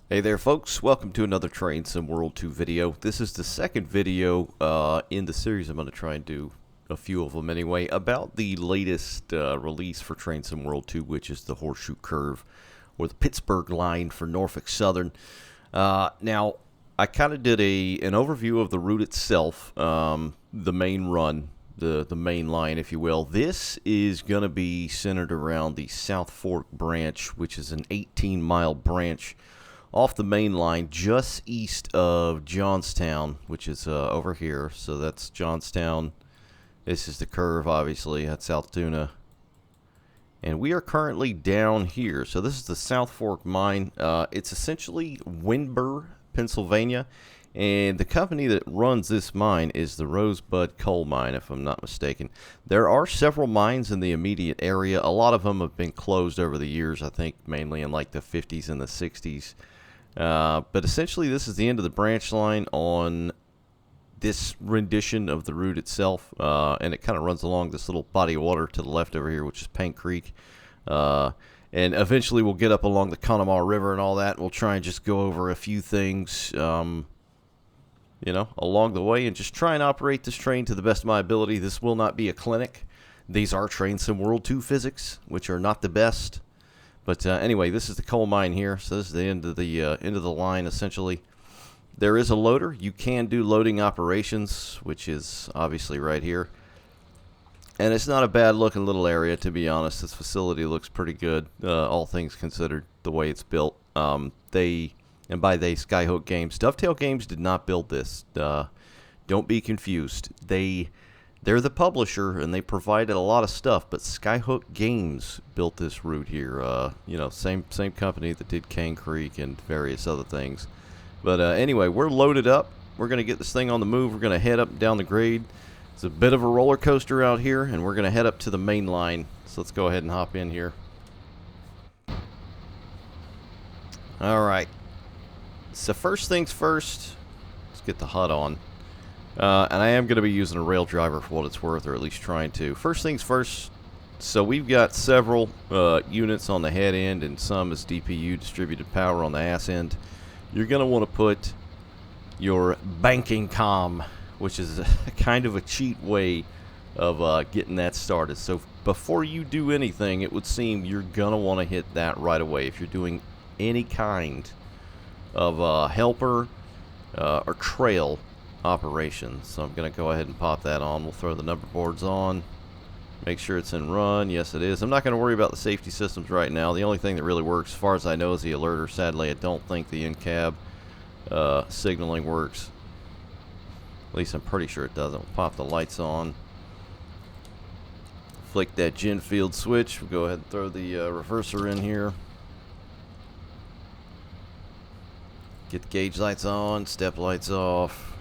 Hey there folks, welcome to another Train Sim World 2 video. This is the second video in the series. I'm going to try and do a few of them anyway, about the latest release for Train Sim World 2, which is the Horseshoe Curve, or the Pittsburgh line for Norfolk Southern. Now, I kind of did an overview of the route itself, the main run, the main line, if you will. This is going to be centered around the South Fork branch, which is an 18-mile branch off the main line just east of Johnstown, which is over here. So that's Johnstown. This is the curve, obviously. That's Altoona. And we are currently down here. So this is the South Fork mine. It's essentially Windber, Pennsylvania. And the company that runs this mine is the Rosebud Coal Mine, if I'm not mistaken. There are several mines in the immediate area. A lot of them have been closed over the years, I think mainly in like the 50s and the 60s. But essentially, this is the end of the branch line on this rendition of the route itself, and it kind of runs along this little body of water to the left over here, which is Paint Creek. And eventually, we'll get up along the Conemaugh River and all that. We'll try and just go over a few things, along the way, and just try and operate this train to the best of my ability. This will not be a clinic. These are Train Sim World 2 physics, which are not the best. But anyway, this is the coal mine here, so this is the end of the line, essentially. There is a loader. You can do loading operations, which is obviously right here. And it's not a bad-looking little area, to be honest. This facility looks pretty good, all things considered, the way it's built. And by they, Skyhook Games. Dovetail Games did not build this. Don't be confused. They're the publisher, and they provided a lot of stuff, but Skyhook Games built this route here. Same company that did Cane Creek and various other things. But anyway, we're loaded up. We're going to get this thing on the move. We're going to head up and down the grade. It's a bit of a roller coaster out here, and we're going to head up to the main line. So let's go ahead and hop in here. All right. So first things first, let's get the HUD on. And I am going to be using a rail driver for what it's worth, or at least trying to. First things first, so we've got several units on the head end and some as DPU, distributed power, on the ass end. You're going to want to put your banking comm, which is kind of a cheat way of getting that started. So before you do anything, it would seem you're going to want to hit that right away if you're doing any kind of helper or trail operations. So I'm going to go ahead and pop that on. We'll throw the number boards on, make sure it's in run. Yes, it is. I'm not going to worry about the safety systems right now. The only thing that really works, as far as I know, is the alerter. Sadly, I don't think the in-cab signaling works. At least I'm pretty sure it doesn't. We'll pop the lights on, flick that gen field switch. We'll go ahead and throw the reverser in here. Get the gauge lights on, step lights off.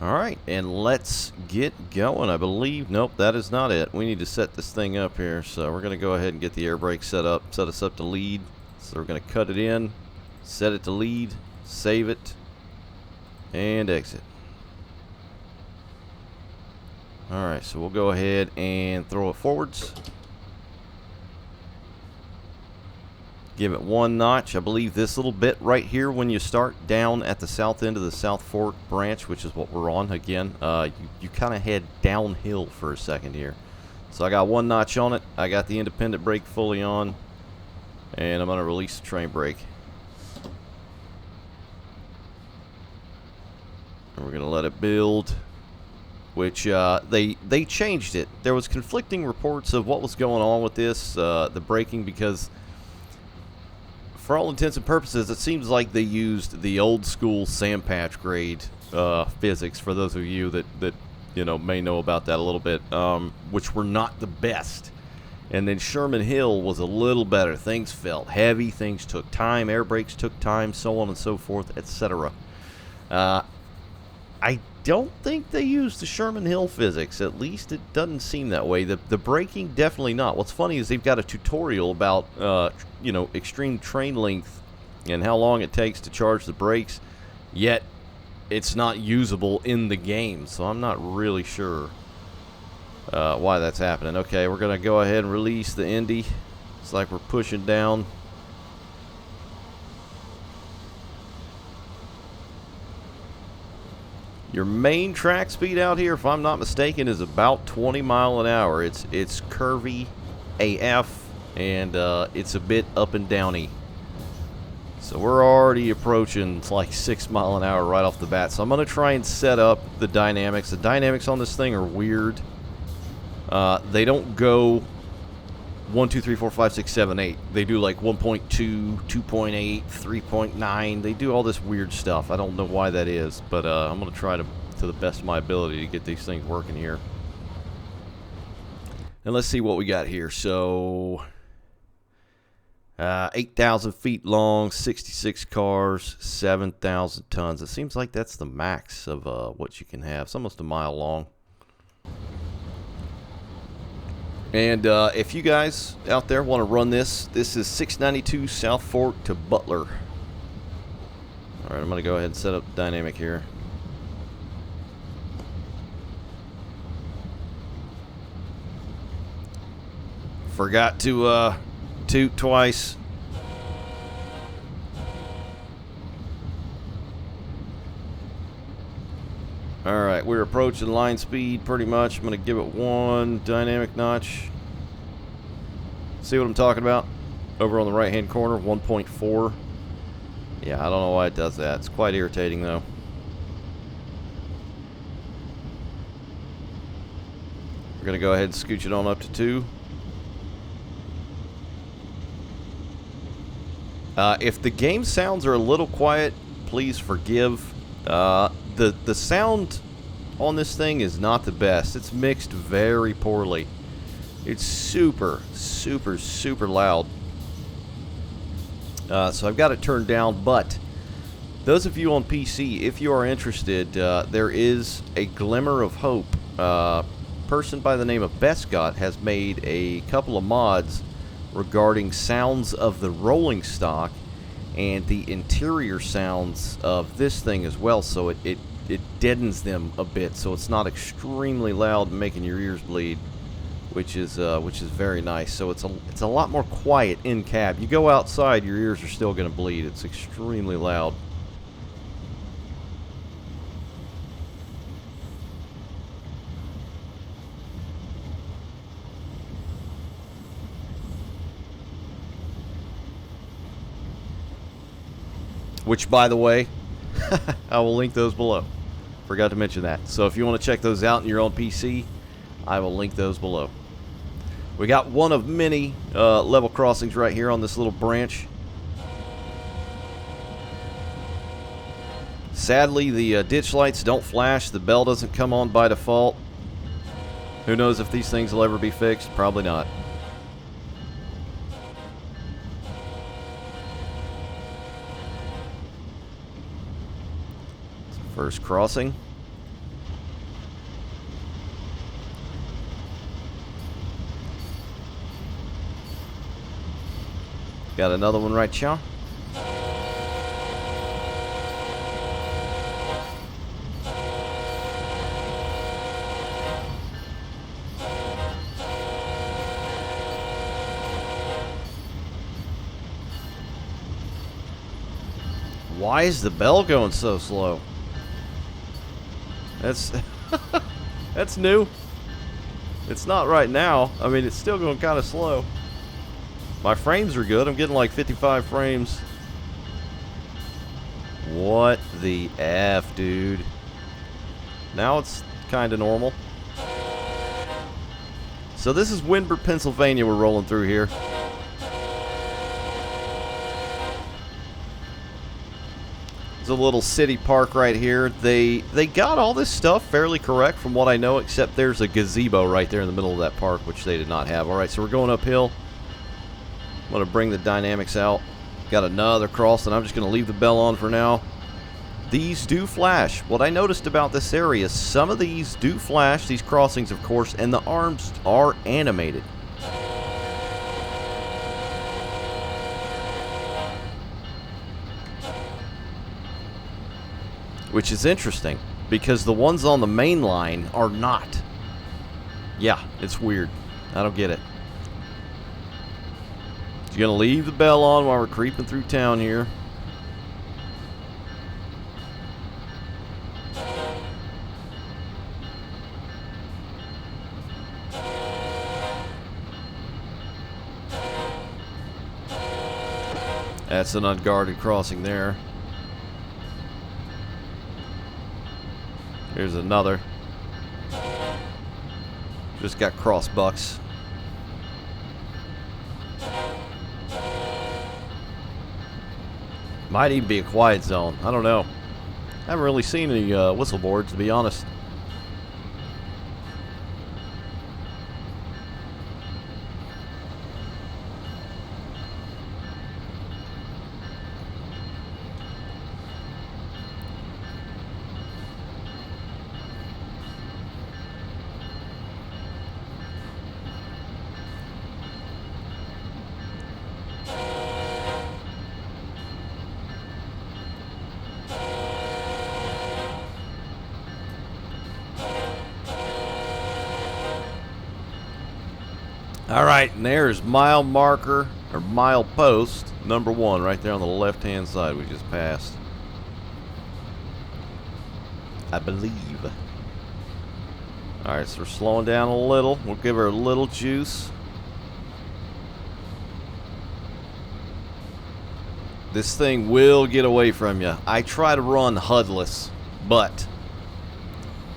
Alright, and let's get going. I believe, nope, that is not it. We need to set this thing up here. So we're going to go ahead and get the air brake set us up to lead. So we're going to cut it in, set it to lead, save it, and exit. Alright, so we'll go ahead and throw it forwards. Give it one notch. I believe this little bit right here, when you start down at the south end of the South Fork branch, which is what we're on again, you kind of head downhill for a second here. So I got one notch on it. I got the independent brake fully on, and I'm going to release the train brake. And we're going to let it build, which they changed it. There was conflicting reports of what was going on with this, the braking, because for all intents and purposes, it seems like they used the old school sand patch grade physics, for those of you that may know about that a little bit, which were not the best. And then Sherman Hill was a little better. Things felt heavy, things took time, air brakes took time, so on and so forth, etc. I don't think they used the Sherman Hill physics. At least it doesn't seem that way. The braking, definitely not. What's funny is they've got a tutorial about extreme train length and how long it takes to charge the brakes, yet it's not usable in the game. So I'm not really sure why that's happening. Okay, we're gonna go ahead and release the Indy. It's like we're pushing down. Your main track speed out here, if I'm not mistaken, is about 20 mile an hour. It's curvy AF, and it's a bit up and downy. So we're already approaching like 6 mile an hour right off the bat. So I'm going to try and set up the dynamics. The dynamics on this thing are weird. They don't go 1, 2, 3, 4, 5, 6, 7, 8. They do like 1.2, 2.8, 3.9. They do all this weird stuff. I don't know why that is, but I'm going to try to the best of my ability to get these things working here. And let's see what we got here. So 8,000 feet long, 66 cars, 7,000 tons. It seems like that's the max of what you can have. It's almost a mile long. And if you guys out there want to run this, this is 692 South Fork to Butler. All right, I'm going to go ahead and set up the dynamic here. Forgot to toot twice. Alright, we're approaching line speed pretty much. I'm going to give it one dynamic notch. See what I'm talking about? Over on the right hand corner, 1.4. Yeah, I don't know why it does that. It's quite irritating though. We're going to go ahead and scooch it on up to 2. If the game sounds are a little quiet, please forgive. The sound on this thing is not the best. It's mixed very poorly. It's super loud. So I've got it turned down, but those of you on PC, if you are interested, there is a glimmer of hope. A person by the name of Bescot has made a couple of mods regarding sounds of the rolling stock and the interior sounds of this thing as well, so it deadens them a bit, so it's not extremely loud and making your ears bleed, which is very nice. So it's a lot more quiet in cab. You go outside, your ears are still going to bleed. It's extremely loud. Which, by the way, I will link those below. Forgot to mention that. So if you want to check those out in your own PC, I will link those below. We got one of many level crossings right here on this little branch. Sadly, the ditch lights don't flash. The bell doesn't come on by default. Who knows if these things will ever be fixed? Probably not. First crossing. Got another one right here. Why is the bell going so slow? That's that's new. It's not right now. I mean, it's still going kind of slow. My frames are good. I'm getting like 55 frames. What the F, dude? Now it's kind of normal. So this is Windber, Pennsylvania we're rolling through here. There's a little city park right here. They got all this stuff fairly correct from what I know, except there's a gazebo right there in the middle of that park, which they did not have. Alright, so we're going uphill. I'm going to bring the dynamics out. Got another cross, and I'm just going to leave the bell on for now. These do flash. What I noticed about this area, some of these do flash, these crossings of course, and the arms are animated. Which is interesting, because the ones on the main line are not. Yeah, it's weird. I don't get it. Just gonna leave the bell on while we're creeping through town here. That's an unguarded crossing there. Here's another. Just got cross bucks. Might even be a quiet zone. I don't know. I haven't really seen any whistle boards, to be honest. All right, and there's mile marker, or mile post, number 1, right there on the left-hand side we just passed. I believe. All right, so we're slowing down a little. We'll give her a little juice. This thing will get away from you. I try to run HUDless, but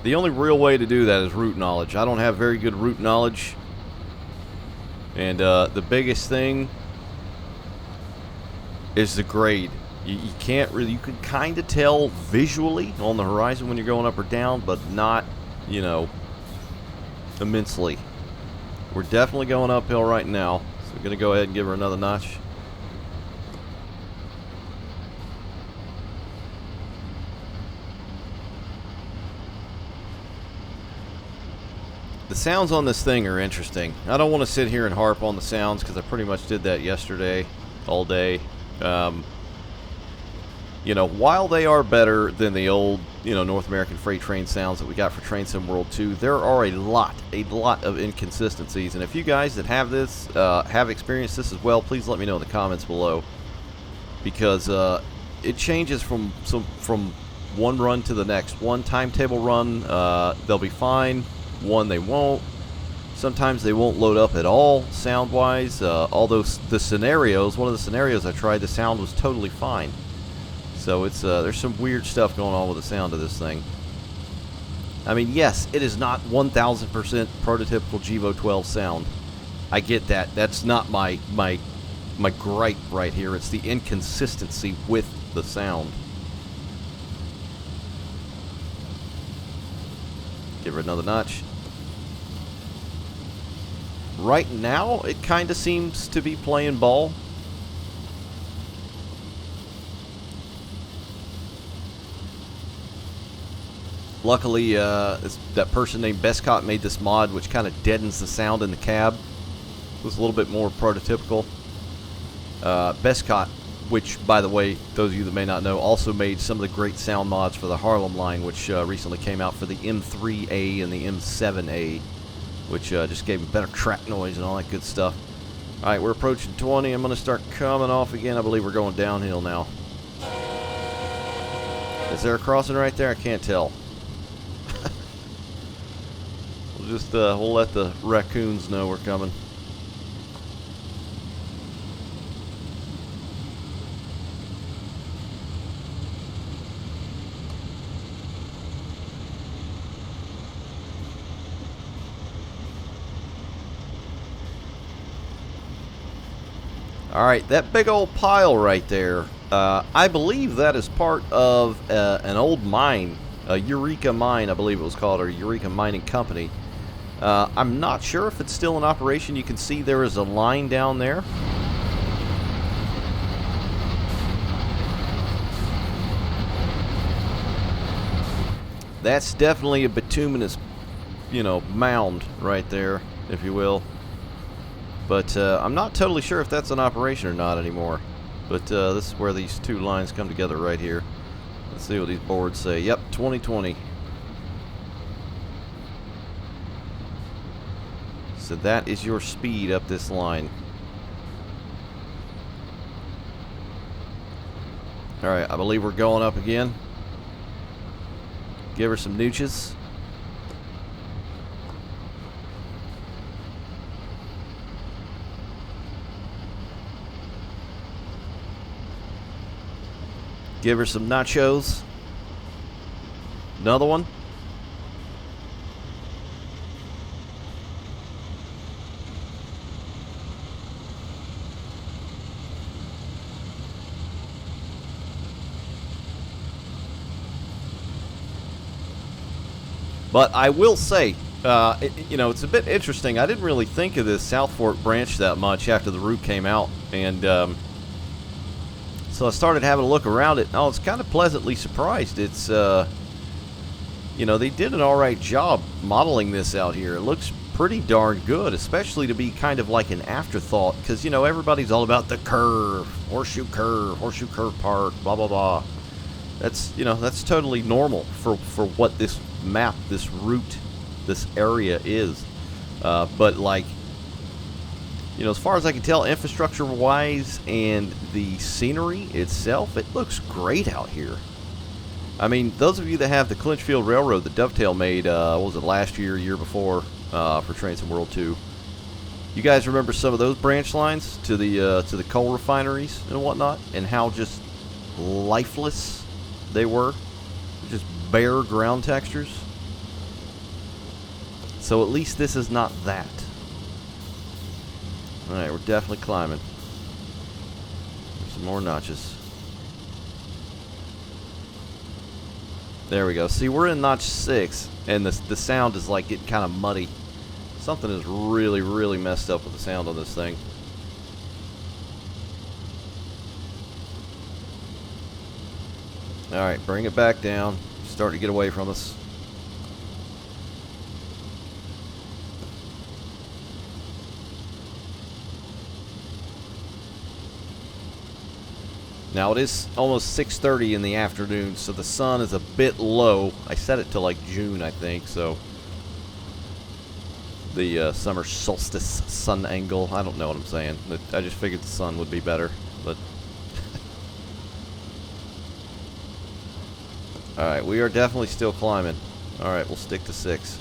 the only real way to do that is route knowledge. I don't have very good route knowledge. And the biggest thing is the grade. You can't really, you can kind of tell visually on the horizon when you're going up or down, but not, you know, immensely. We're definitely going uphill right now, so we're going to go ahead and give her another notch. The sounds on this thing are interesting. I don't want to sit here and harp on the sounds because I pretty much did that yesterday all day. You know, while they are better than the old, you know, North American freight train sounds that we got for Train Sim World 2, there are a lot of inconsistencies. And if you guys that have this, have experienced this as well, please let me know in the comments below. Because it changes from one run to the next. One timetable run, they'll be fine. One they won't. Sometimes they won't load up at all sound wise, although the scenarios, one of the scenarios I tried, the sound was totally fine. So it's there's some weird stuff going on with the sound of this thing. I mean, yes, it is not 1000% prototypical GEVO 12 sound. I get that. That's not my gripe right here. It's the inconsistency with the sound. Give her another notch. Right now, it kind of seems to be playing ball. Luckily, that person named Bescot made this mod, which kind of deadens the sound in the cab. It was a little bit more prototypical. Bescot, which, by the way, those of you that may not know, also made some of the great sound mods for the Harlem line, which recently came out for the M3A and the M7A, which just gave better track noise and all that good stuff. Alright, we're approaching 20. I'm going to start coming off again. I believe we're going downhill now. Is there a crossing right there? I can't tell. We'll let the raccoons know we're coming. Alright, that big old pile right there, I believe that is part of an old mine, a Eureka Mine, I believe it was called, or Eureka Mining Company. I'm not sure if it's still in operation. You can see there is a line down there. That's definitely a bituminous, you know, mound right there, if you will. But I'm not totally sure if that's in operation or not anymore. But this is where these two lines come together right here. Let's see what these boards say. Yep, 2020. So that is your speed up this line. Alright, I believe we're going up again. Give her some nooches. Give her some nachos. Another one. But I will say, you know, it's a bit interesting. I didn't really think of this South Fork branch that much after the route came out. And so I started having a look around it. And I was kind of pleasantly surprised. It's, you know, they did an alright job modeling this out here. It looks pretty darn good, especially to be kind of like an afterthought. Because, you know, everybody's all about the curve, Horseshoe Curve Park, blah, blah, blah. That's, you know, that's totally normal for what this map, this route, this area is. But like, you know, as far as I can tell, infrastructure wise and the scenery itself, it looks great out here. I mean, those of you that have the Clinchfield Railroad that Dovetail made, what was it, last year, year before, for Train Sim World 2, you guys remember some of those branch lines to the coal refineries and whatnot, and how just lifeless they were, just bare ground textures. So at least this is not that. Alright, we're definitely climbing. There's some more notches. There we go. See, we're in notch 6, and the sound is like getting kind of muddy. Something is really, really messed up with the sound on this thing. Alright, bring it back down. Starting to get away from us. Now it is almost 6:30 in the afternoon, so the sun is a bit low. I set it to like June, I think, so the summer solstice sun angle. I don't know what I'm saying. I just figured the sun would be better, but alright, we are definitely still climbing. Alright, we'll stick to 6.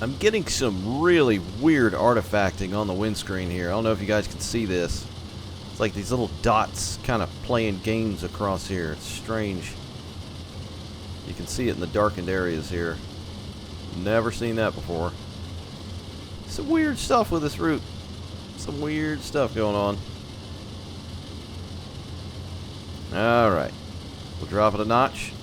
I'm getting some really weird artifacting on the windscreen here. I don't know if you guys can see this. It's like these little dots kind of playing games across here. It's strange. You can see it in the darkened areas here. Never seen that before. Some weird stuff with this route. Some weird stuff going on. Alright. We'll drop it a notch.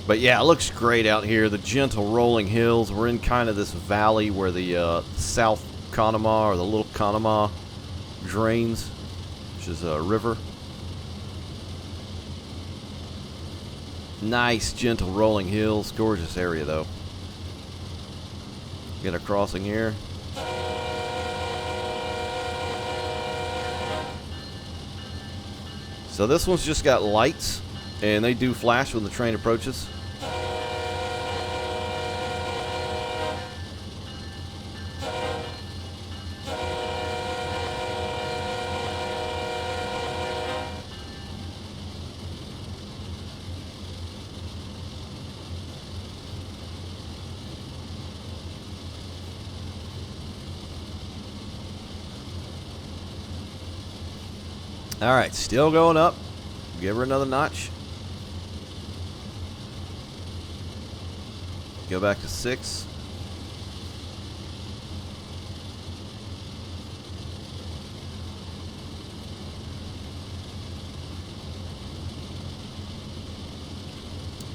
But yeah, it looks great out here. The gentle rolling hills. We're in kind of this valley where the South Conemaugh or the Little Conemaugh drains, which is a river. Nice, gentle rolling hills. Gorgeous area, though. Get a crossing here. So this one's just got lights, and they do flash when the train approaches. Alright, still going up. Give her another notch. Go back to 6.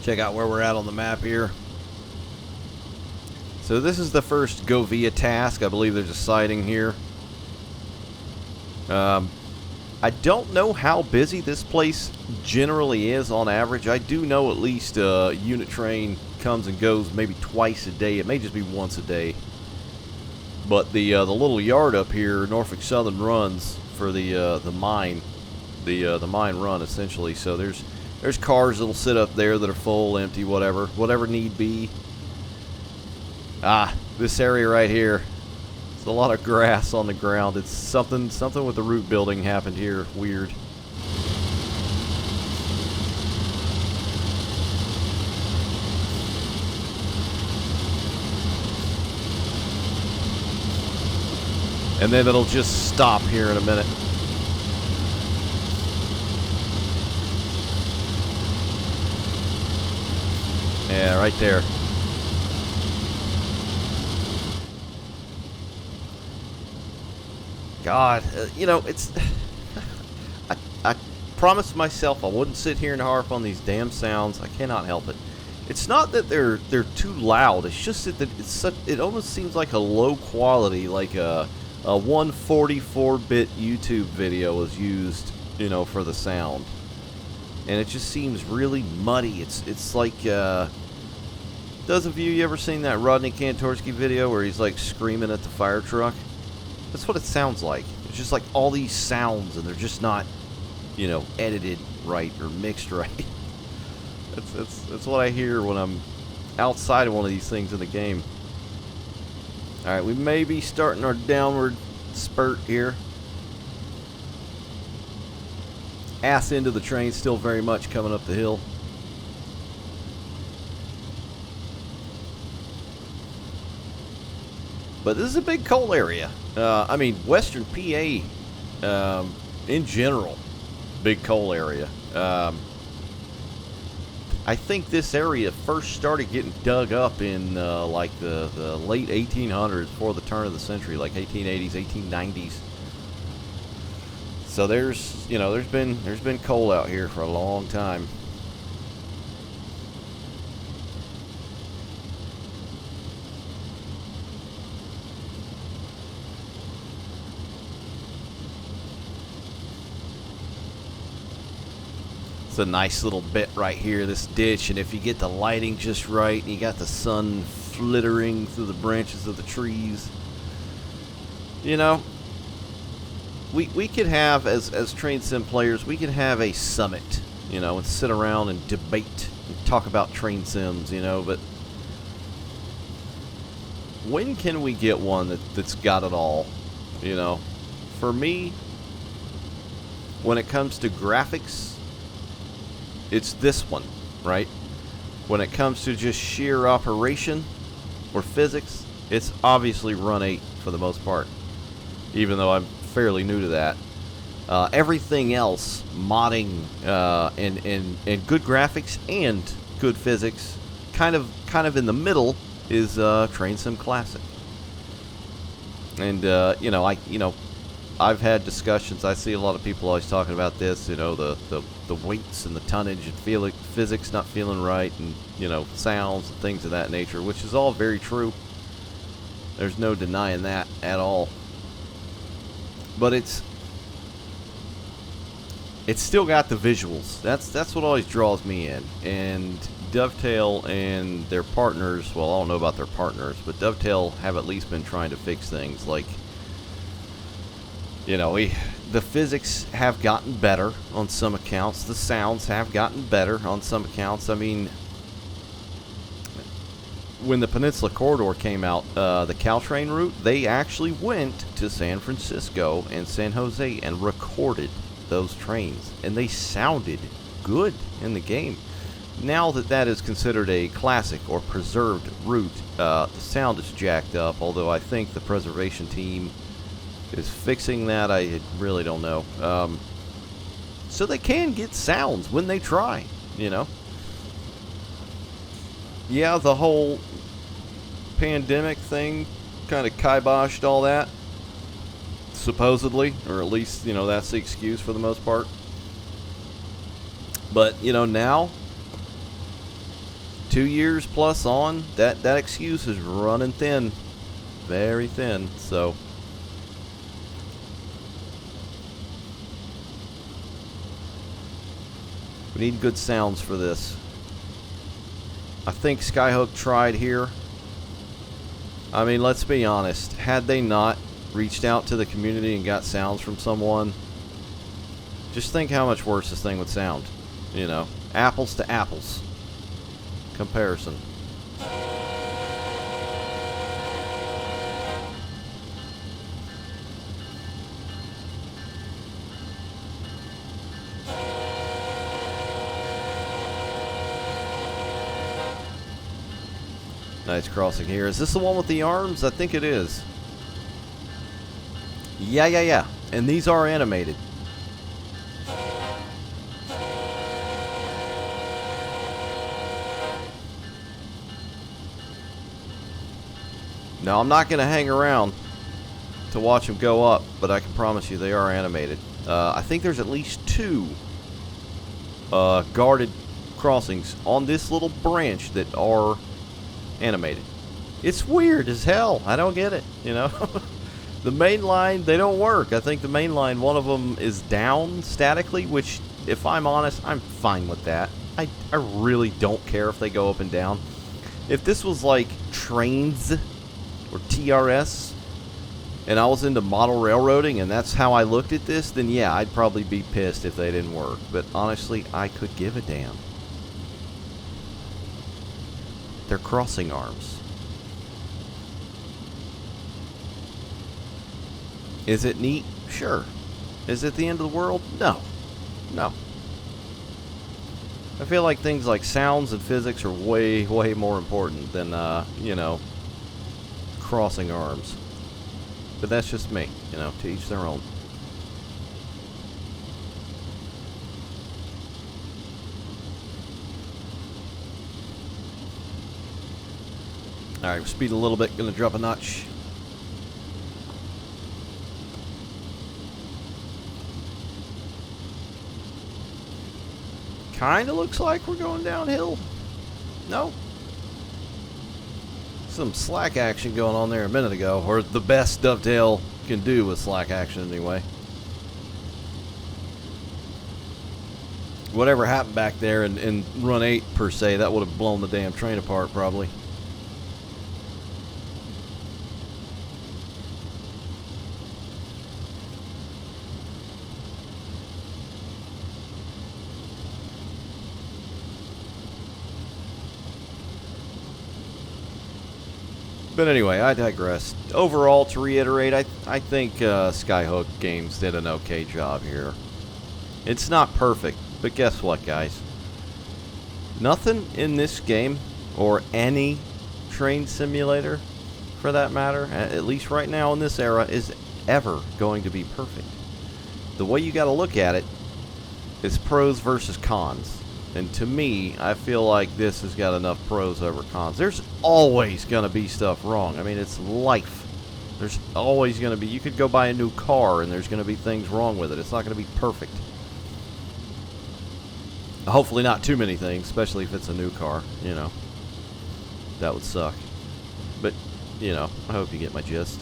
Check out where we're at on the map here. So this is the first go via task. I believe there's a siding here. I don't know how busy this place generally is on average. I do know at least a unit train comes and goes maybe twice a day. It may just be once a day. But the little yard up here, Norfolk Southern runs for the mine, the mine run essentially. So there's cars that'll sit up there that are full, empty, whatever need be. This area right here, there's a lot of grass on the ground. It's something with the root building happened here. Weird. And then it'll just stop here in a minute. Yeah, right there. God, you know, it's... I promised myself I wouldn't sit here and harp on these damn sounds. I cannot help it. It's not that they're too loud. It's just that it almost seems like a low quality, like a 144-bit YouTube video was used, you know, for the sound, and it just seems really muddy. It's like, those of you ever seen that Rodney Kantorsky video where he's like screaming at the fire truck? That's what it sounds like. It's just like all these sounds, and they're just not, you know, edited right or mixed right. That's what I hear when I'm outside of one of these things in the game. Alright, we may be starting our downward spurt here. Ass end of the train still very much coming up the hill. But this is a big coal area. I mean, Western PA, in general, big coal area. I think this area first started getting dug up in like the late 1800s, before the turn of the century, like 1880s, 1890s. So there's been coal out here for a long time. It's a nice little bit right here, this ditch, and if you get the lighting just right, and you got the sun flittering through the branches of the trees, you know, we could have, as train sim players, we could have a summit, you know, and sit around and debate and talk about train sims, you know, but when can we get one that's got it all, you know? For me, when it comes to graphics, it's this one, right? When it comes to just sheer operation or physics, it's obviously Run 8 for the most part, even though I'm fairly new to that. Everything else, modding and good graphics and good physics, kind of in the middle, is Train Sim Classic. And you know, I've had discussions. I see a lot of people always talking about this, you know, the weights and the tonnage and physics not feeling right, and, you know, sounds and things of that nature, which is all very true. There's no denying that at all. But it's still got the visuals. That's what always draws me in. And Dovetail and their partners, well, I don't know about their partners, but Dovetail have at least been trying to fix things. Like, you know, the physics have gotten better on some accounts. The sounds have gotten better on some accounts. I mean, when the Peninsula Corridor came out, the Caltrain route, they actually went to San Francisco and San Jose and recorded those trains, and they sounded good in the game. Now that is considered a classic or preserved route, the sound is jacked up, although I think the preservation team is fixing that. I really don't know. So they can get sounds when they try, you know. Yeah, the whole pandemic thing kind of kiboshed all that, supposedly, or at least, you know, that's the excuse for the most part. But, you know, now, 2 years plus on, that excuse is running thin, very thin. So we need good sounds for this. I think Skyhook tried here. I mean, let's be honest. Had they not reached out to the community and got sounds from someone, just think how much worse this thing would sound. You know, apples to apples comparison. Nice crossing here. Is this the one with the arms? I think it is. Yeah. And these are animated. Now, I'm not going to hang around to watch them go up, but I can promise you they are animated. I think there's at least 2 guarded crossings on this little branch that are animated. It's weird as hell. I don't get it, you know. The main line, they don't work. I think the main line, one of them is down statically, which, if I'm honest, I'm fine with that. I really don't care if they go up and down. If this was like trains or TRS and I was into model railroading and that's how I looked at this, then yeah, I'd probably be pissed if they didn't work. But honestly, I could give a damn. They're crossing arms. Is it neat? Sure. Is it the end of the world? No. No. I feel like things like sounds and physics are way, way more important than, you know, crossing arms. But that's just me, you know, to each their own. Alright, speed a little bit, gonna drop a notch. Kinda looks like we're going downhill. No. Some slack action going on there a minute ago, or the best dovetail can do with slack action anyway. Whatever happened back there in run 8 per se, that would have blown the damn train apart probably. But anyway, I digress. Overall, to reiterate, I think Skyhook Games did an okay job here. It's not perfect, but guess what, guys? Nothing in this game, or any train simulator, for that matter, at least right now in this era, is ever going to be perfect. The way you gotta look at it is pros versus cons. And to me, I feel like this has got enough pros over cons. There's always going to be stuff wrong. I mean, it's life. There's always going to be... You could go buy a new car and there's going to be things wrong with it. It's not going to be perfect. Hopefully not too many things, especially if it's a new car, you know. That would suck. But, you know, I hope you get my gist.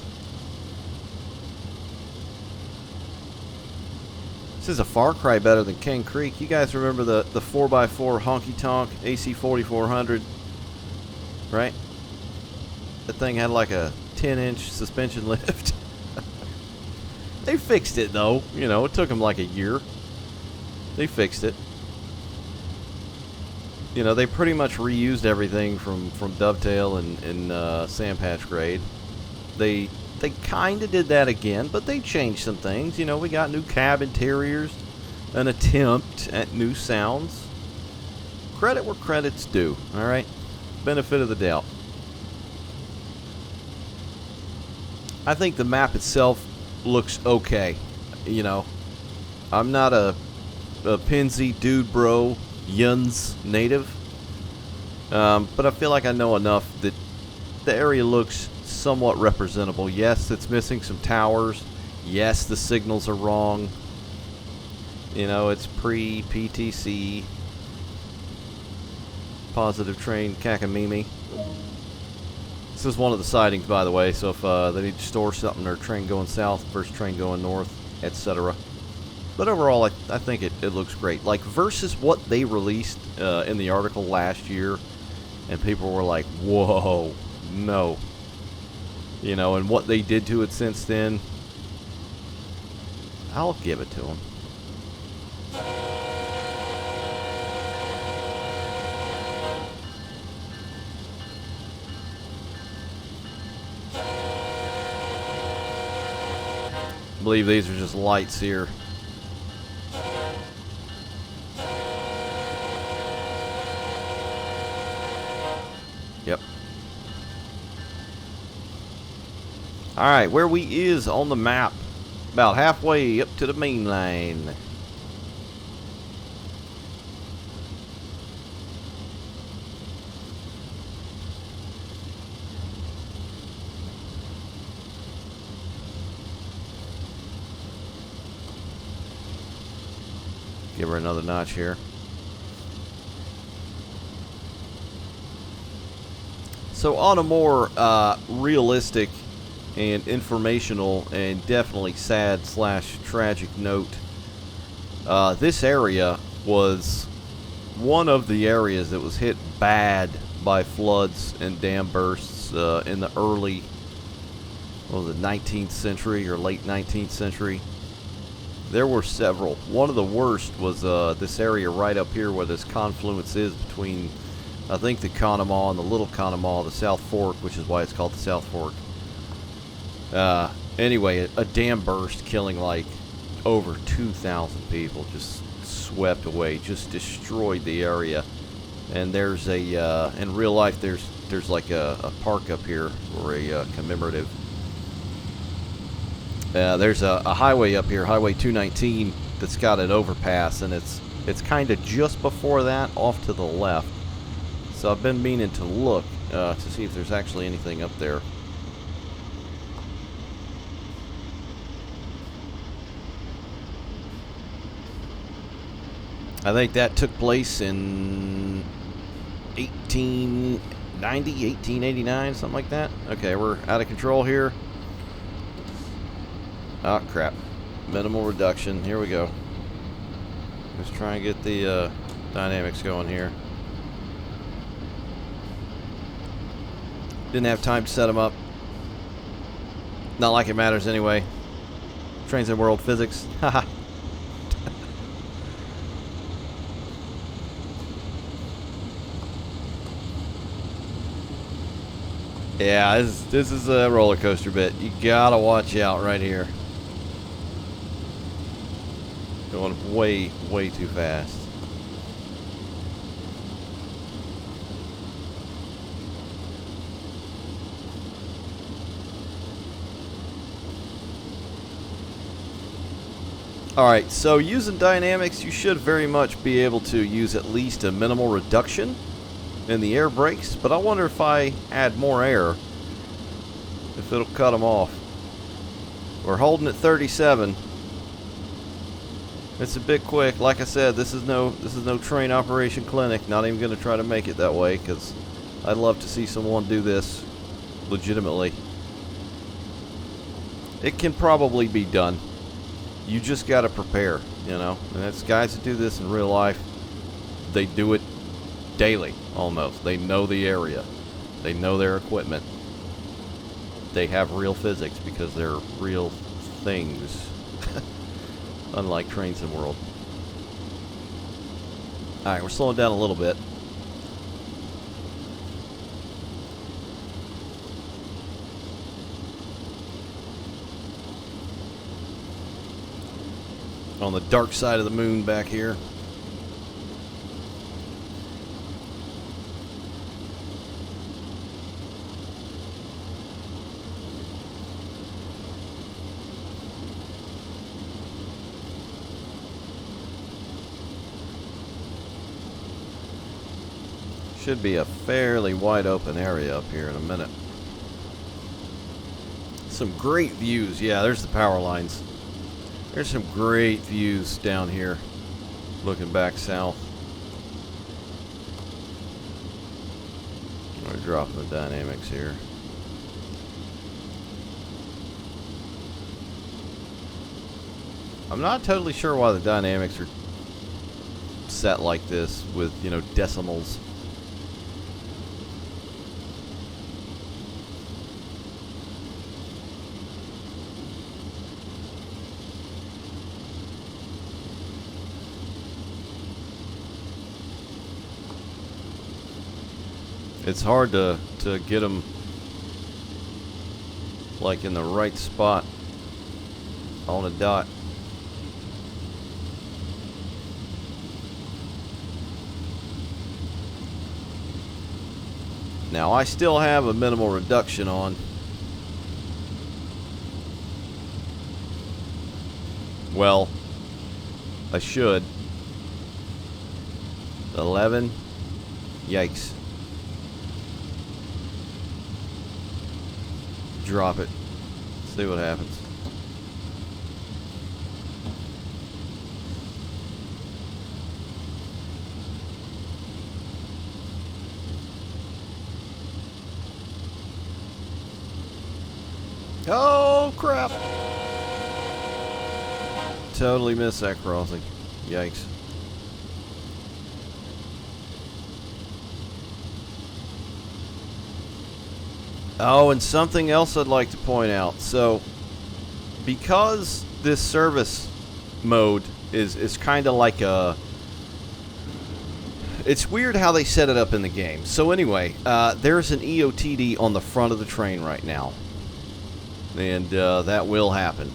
This is a far cry better than King Creek. You guys remember the 4x4 honky tonk AC 4400, right? That thing had like a 10-inch suspension lift. They fixed it though. You know, it took them like a year. They fixed it. You know, they pretty much reused everything from Dovetail and Sand Patch Grade. They kind of did that again, but they changed some things. You know, we got new cab interiors, an attempt at new sounds. Credit where credit's due, alright? Benefit of the doubt. I think the map itself looks okay. You know, I'm not a Penzi dude bro Yuns native, but I feel like I know enough that the area looks somewhat representable. Yes, it's missing some towers. Yes, the signals are wrong. You know, it's pre-PTC. Positive train Kakamimi. This is one of the sidings, by the way, so if they need to store something, or train going south, first train going north, etc. But overall, I think it looks great. Like, versus what they released in the article last year, and people were like, whoa, no. You know, and what they did to it since then, I'll give it to them. I believe these are just lights here. Yep. Alright, where we is on the map. About halfway up to the main line. Give her another notch here. So on a more realistic and informational and definitely sad / tragic note, this area was one of the areas that was hit bad by floods and dam bursts in the early, what was it, 19th century or late 19th century. There were several. One of the worst was this area right up here where this confluence is between, I think, the Conemaugh and the Little Conemaugh, the South Fork, which is why it's called the South Fork. Anyway, a dam burst killing like over 2,000 people, just swept away, just destroyed the area. And there's a, in real life, there's like a park up here, or a commemorative. There's a highway up here, Highway 219, that's got an overpass, and it's kind of just before that, off to the left. So I've been meaning to look to see if there's actually anything up there. I think that took place in 1890, 1889, something like that. Okay, we're out of control here. Oh, crap. Minimal reduction. Here we go. Let's try and get the dynamics going here. Didn't have time to set them up. Not like it matters anyway. Trains in world physics. Haha. Yeah, this is a roller coaster bit. You gotta watch out right here. Going way, way too fast. Alright, so using dynamics, you should very much be able to use at least a minimal reduction in the air brakes, but I wonder if I add more air, if it'll cut them off. We're holding at 37. It's a bit quick. Like I said, this is no train operation clinic. Not even going to try to make it that way, because I'd love to see someone do this legitimately. It can probably be done. You just got to prepare, you know. And that's guys that do this in real life. They do it daily, almost. They know the area. They know their equipment. They have real physics because they're real things. Unlike Trains in World. Alright, we're slowing down a little bit. On the dark side of the moon back here. Should be a fairly wide open area up here in a minute. Some great views. Yeah, there's the power lines. There's some great views down here, looking back south. We're dropping the dynamics here. I'm not totally sure why the dynamics are set like this with, you know, decimals. It's hard to get them like in the right spot on a dot. Now I still have a minimal reduction on. Well, I should. 11. Yikes. Drop it. See what happens. Oh, crap. Totally missed that crossing. Yikes. Oh, and something else I'd like to point out. So, because this service mode is kind of like a... It's weird how they set it up in the game. So anyway, there's an EOTD on the front of the train right now. And that will happen.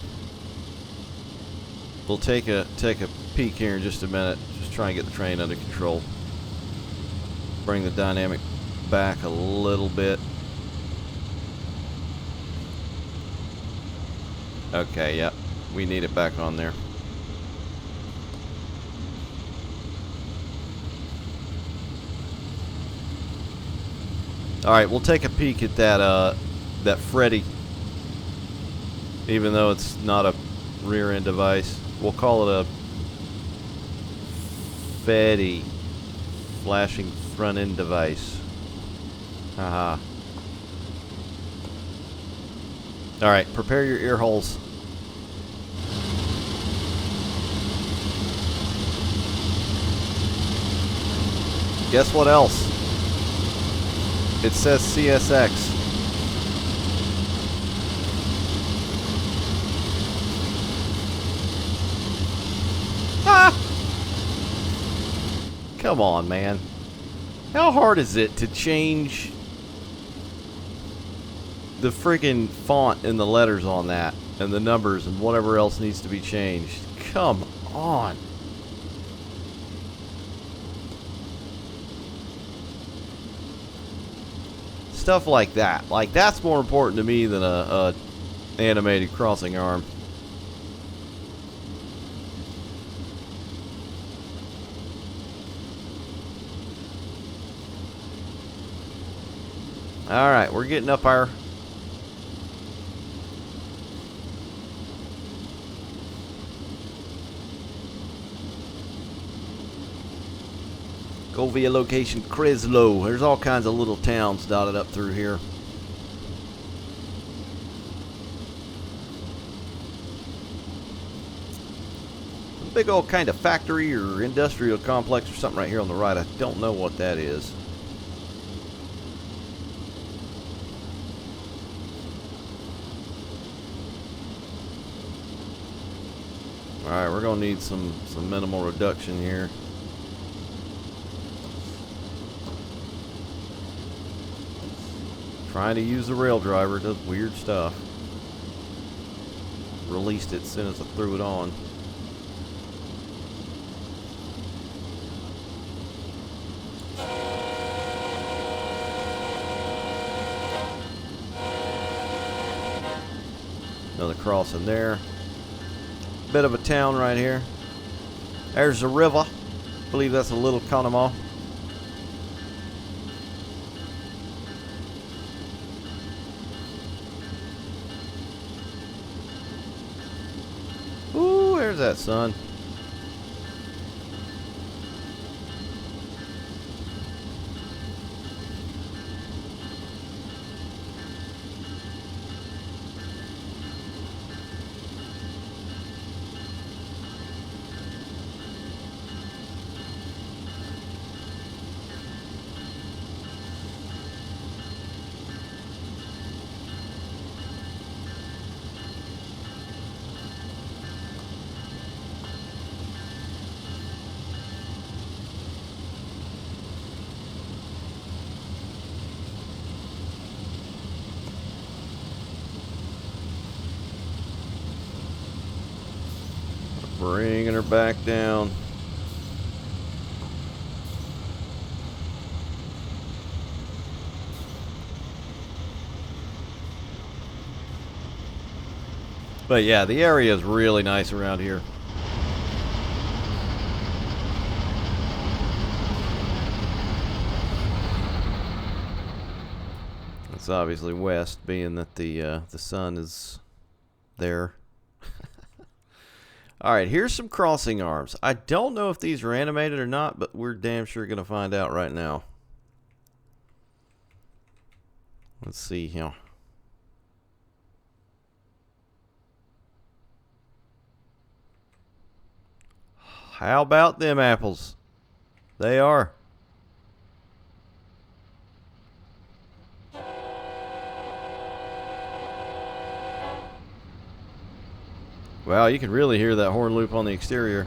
We'll take a peek here in just a minute. Just try and get the train under control. Bring the dynamic back a little bit. Okay, yep. We need it back on there. Alright, we'll take a peek at that Freddy. Even though it's not a rear end device. We'll call it a Fetty flashing front end device. Haha. Alright, prepare your ear holes. Guess what else? It says CSX. Ah! Come on, man. How hard is it to change the friggin' font and the letters on that and the numbers and whatever else needs to be changed? Come on. Stuff like that. Like, that's more important to me than a animated crossing arm. Alright, we're getting up our... Go via location Creslow. There's all kinds of little towns dotted up through here. A big old kind of factory or industrial complex or something right here on the right. I don't know what that is. Alright, we're going to need some minimal reduction here. Trying to use the rail driver, does weird stuff. Released it as soon as I threw it on. Another crossing there. Bit of a town right here. There's a river. I believe that's a Little Conemaugh. Ooh, there's that sun. Bringing her back down. But yeah, the area is really nice around here. It's obviously west, being that the sun is there. Alright, here's some crossing arms. I don't know if these are animated or not, but we're damn sure going to find out right now. Let's see here. How about them apples? They are. Wow, you can really hear that horn loop on the exterior.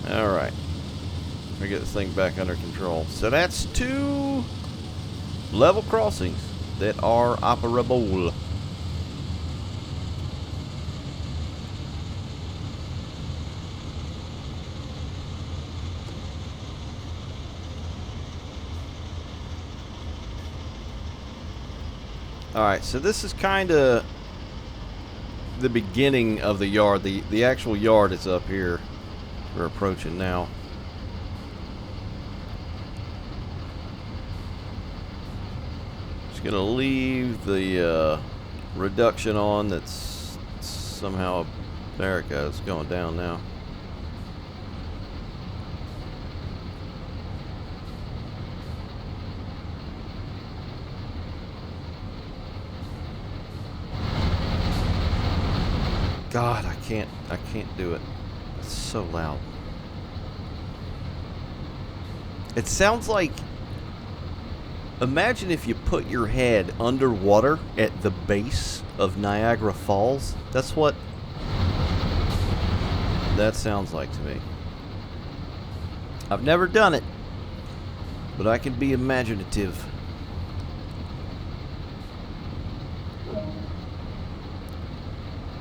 Alright. Let me get this thing back under control. So that's 2 level crossings that are operable. Alright, so this is kind of the beginning of the yard. The actual yard is up here. We're approaching now. Just gonna leave the reduction on. That's somehow, there it goes, going down now. God, I can't do it. It's so loud. It sounds like, imagine if you put your head underwater at the base of Niagara Falls. That's what that sounds like to me. I've never done it, but I can be imaginative.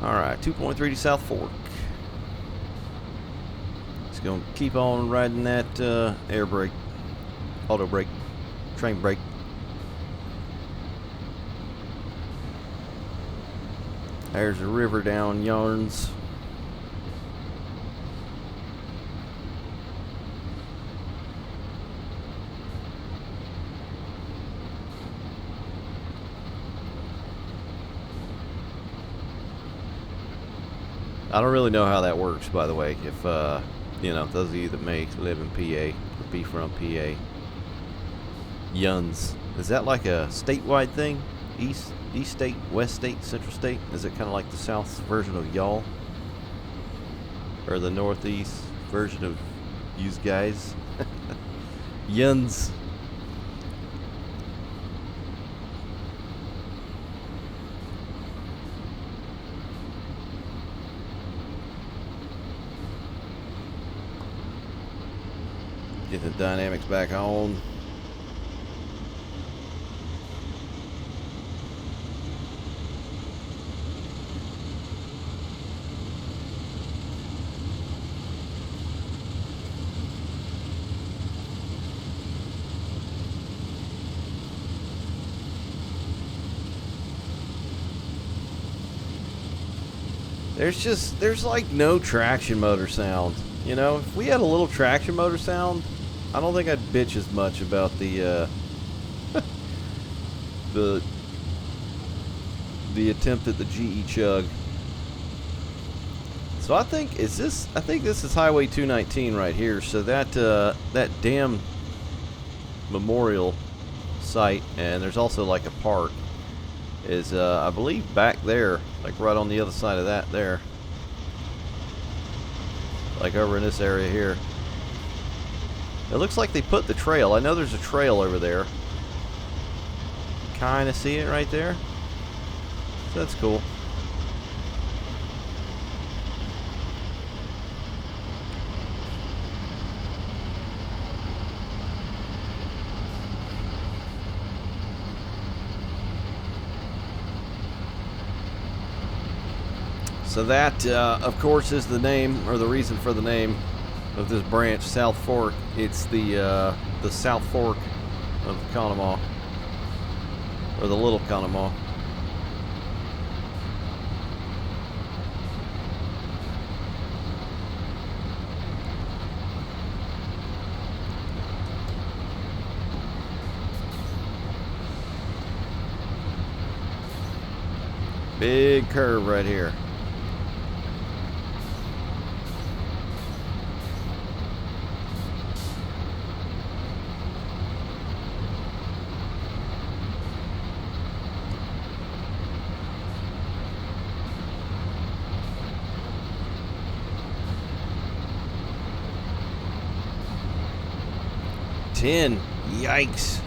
Alright, 2.3 to South Fork. Just gonna keep on riding that air brake, auto brake, train brake. There's a river down yarns. I don't really know how that works, by the way. If, you know, those of you that may live in PA, or be from PA. Yuns. Is that like a statewide thing? East state, west state, central state? Is it kind of like the south version of y'all? Or the northeast version of yous guys? Yuns. Get the dynamics back on. There's like no traction motor sound. You know, if we had a little traction motor sound, I don't think I'd bitch as much about the the attempt at the GE chug. So I think this is Highway 219 right here. So that that damn memorial site, and there's also like a park, is I believe back there, like right on the other side of that there, like over in this area here. It looks like they put the trail. I know there's a trail over there. Kind of see it right there. So that's cool. So that, of course, is the name, or the reason for the name of this branch, South Fork. It's the South Fork of the Conemaugh, or the Little Conemaugh. Big curve right here. Yikes.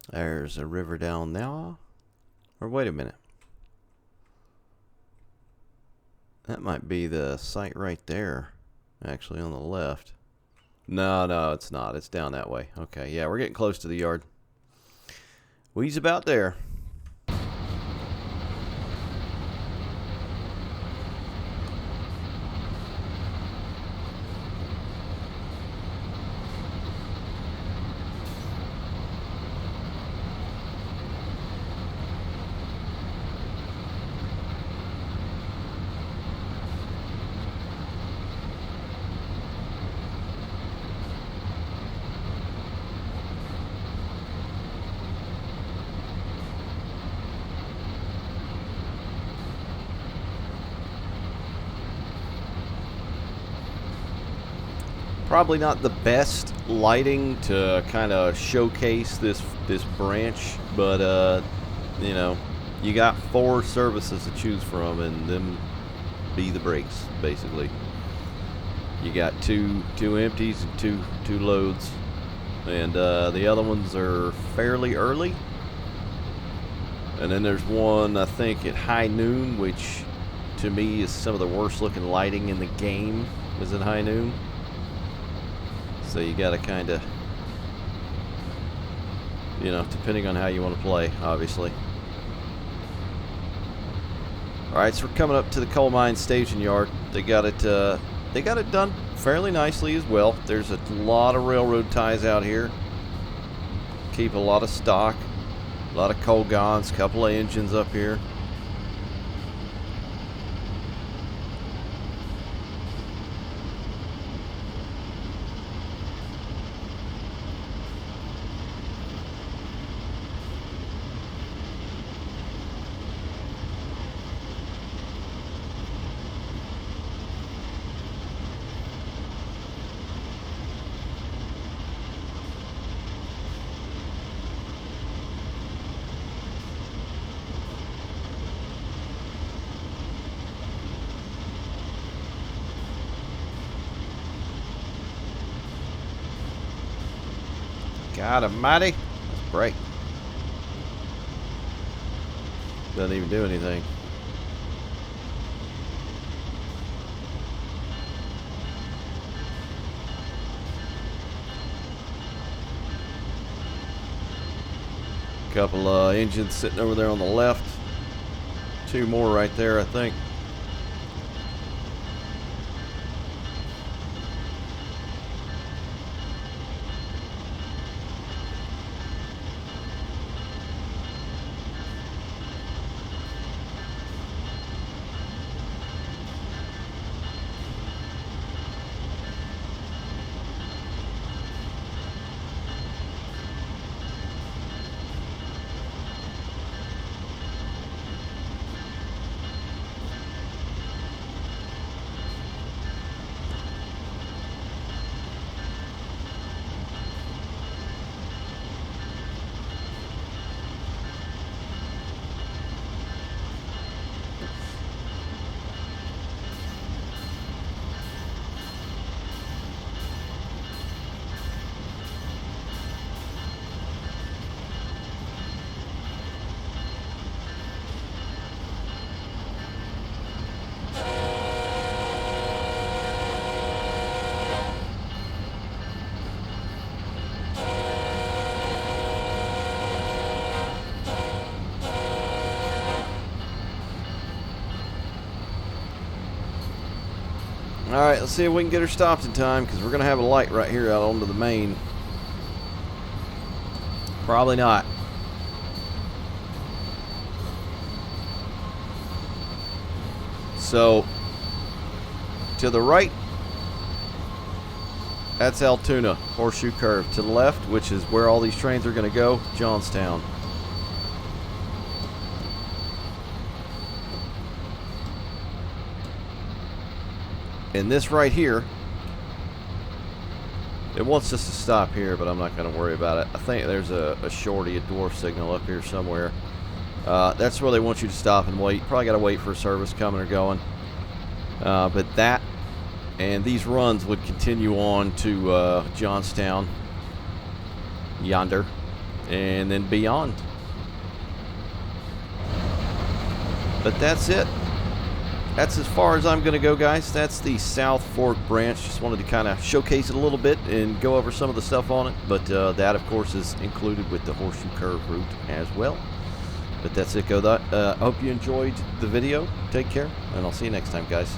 There's a river down there. Or wait a minute. That might be the site right there. Actually on the left. No, it's not. It's down that way. Okay, yeah, we're getting close to the yard. We's about there. Probably not the best lighting to kind of showcase this branch, but you know, you got 4 services to choose from, and them be the brakes basically. You got two empties and two loads, and the other ones are fairly early. And then there's one, I think, at high noon, which to me is some of the worst looking lighting in the game, is at high noon. So you gotta kind of, you know, depending on how you want to play, obviously. Alright, so we're coming up to the coal mine staging yard. They got it done fairly nicely as well. There's a lot of railroad ties out here. Keep a lot of stock. A lot of coal gons, couple of engines up here. God almighty. Let's break. Doesn't even do anything. Couple engines sitting over there on the left. 2 more right there, I think. Alright, let's see if we can get her stopped in time, because we're going to have a light right here out onto the main. Probably not. So, to the right, that's Altoona, Horseshoe Curve. To the left, which is where all these trains are going to go, Johnstown. And this right here, it wants us to stop here, but I'm not going to worry about it. I think there's a shorty, a dwarf signal up here somewhere. That's where they want you to stop and wait. Probably got to wait for a service coming or going. But that and these runs would continue on to Johnstown, yonder, and then beyond. But that's it. That's as far as I'm going to go, guys. That's the South Fork branch. Just wanted to kind of showcase it a little bit and go over some of the stuff on it. But that, of course, is included with the Horseshoe Curve route as well. But that's it, I hope you enjoyed the video. Take care, and I'll see you next time, guys.